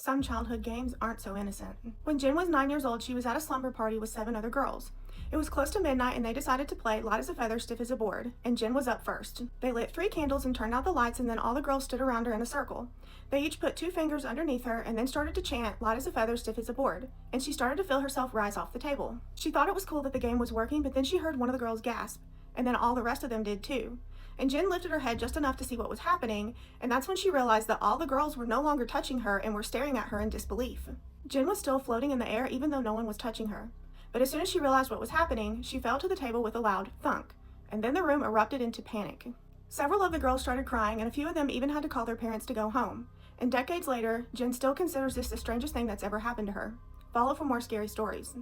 Some childhood games aren't so innocent. When Jen was 9 years old, she was at a slumber party with 7 other girls. It was close to midnight and they decided to play light as a feather, stiff as a board, and Jen was up first. They lit 3 candles and turned out the lights, and then all the girls stood around her in a circle. They each put 2 fingers underneath her and then started to chant light as a feather, stiff as a board, and she started to feel herself rise off the table. She thought it was cool that the game was working, but then she heard one of the girls gasp, and then all the rest of them did too. And Jen lifted her head just enough to see what was happening, and that's when she realized that all the girls were no longer touching her and were staring at her in disbelief. Jen was still floating in the air even though no one was touching her. But as soon as she realized what was happening, she fell to the table with a loud thunk, and then the room erupted into panic. Several of the girls started crying, and a few of them even had to call their parents to go home. And decades later, Jen still considers this the strangest thing that's ever happened to her. Follow for more scary stories.